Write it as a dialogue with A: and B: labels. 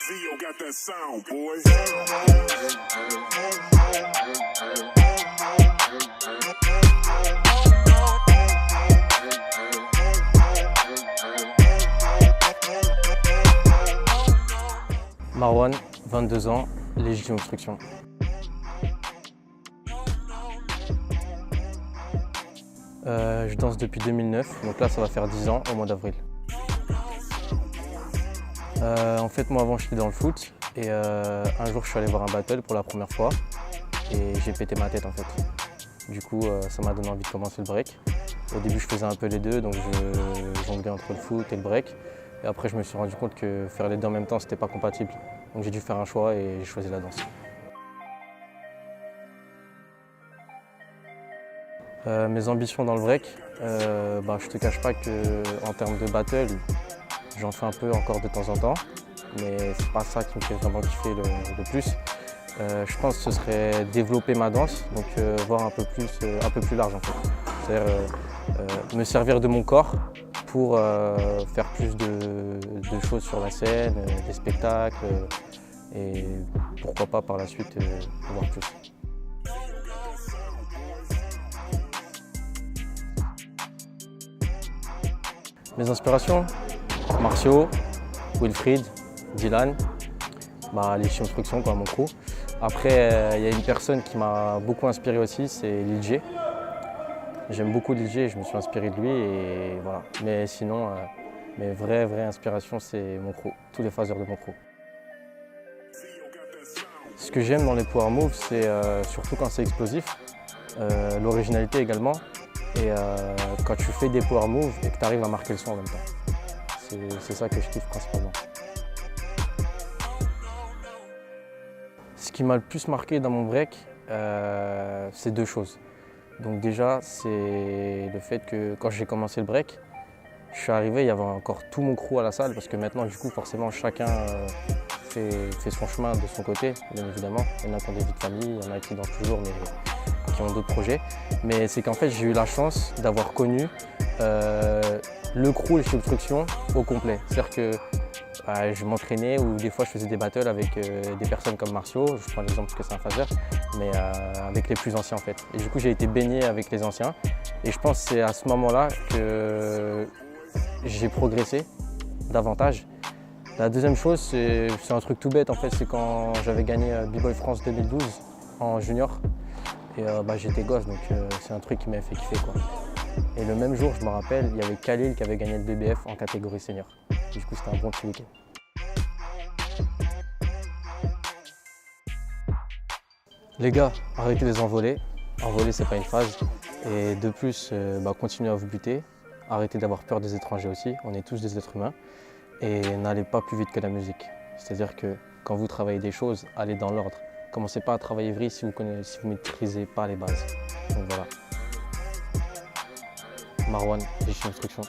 A: Theo got that sound, boy.
B: Marwan, 22 ans, légitime obstruction. Je danse depuis 2009, donc là ça va faire 10 ans au mois d'avril. En fait moi avant j'étais dans le foot et un jour je suis allé voir un battle pour la première fois et j'ai pété ma tête en fait. Du coup ça m'a donné envie de commencer le break. Au début je faisais un peu les deux, donc je jonglais entre le foot et le break. Et après je me suis rendu compte que faire les deux en même temps c'était pas compatible. Donc j'ai dû faire un choix et j'ai choisi la danse. Mes ambitions dans le break, je te cache pas qu'en termes de battle, j'en fais un peu encore de temps en temps, mais c'est pas ça qui me fait vraiment kiffer le plus. Je pense que ce serait développer ma danse, donc voir un peu plus large en fait. C'est-à-dire me servir de mon corps pour faire plus de choses sur la scène, des spectacles, et pourquoi pas par la suite voir plus. Mes inspirations, Martiaux, Wilfried, Dylan, les Obstruction, mon crew. Après, il y a une personne qui m'a beaucoup inspiré aussi, c'est Lil J. J'aime beaucoup Lil J et je me suis inspiré de lui et voilà. Mais sinon, mes vraies inspirations, c'est mon crew, tous les phaseurs de mon crew. Ce que j'aime dans les power moves, c'est surtout quand c'est explosif, l'originalité également. Et quand tu fais des power moves et que tu arrives à marquer le son en même temps. C'est ça que je kiffe principalement. Ce qui m'a le plus marqué dans mon break, c'est deux choses. Donc déjà, c'est le fait que quand j'ai commencé le break, je suis arrivé, il y avait encore tout mon crew à la salle parce que maintenant, du coup, forcément, chacun fait son chemin de son côté, bien évidemment. Il y en a qui ont des vies de famille, il y en a qui dansent toujours, mais qui ont d'autres projets. Mais c'est qu'en fait, j'ai eu la chance d'avoir connu le crew et les Obstruction au complet. C'est-à-dire que je m'entraînais ou des fois je faisais des battles avec des personnes comme Martiaux, je prends l'exemple parce que c'est un phaser, mais avec les plus anciens en fait. Et du coup, j'ai été baigné avec les anciens. Et je pense que c'est à ce moment-là que j'ai progressé davantage. La deuxième chose, c'est un truc tout bête en fait, c'est quand j'avais gagné B-Boy France 2012 en junior. Et j'étais gosse, donc c'est un truc qui m'a fait kiffer quoi. Et le même jour, je me rappelle, il y avait Khalil qui avait gagné le BBF en catégorie senior. Du coup, c'était un bon petit week-end. Les gars, arrêtez les envolées. Envoler, c'est pas une phase. Et de plus, continuez à vous buter. Arrêtez d'avoir peur des étrangers aussi. On est tous des êtres humains. Et n'allez pas plus vite que la musique. C'est-à-dire que quand vous travaillez des choses, allez dans l'ordre. Commencez pas à travailler vrai si vous ne maîtrisez pas les bases. Donc voilà. Marwan, légitime obstruction.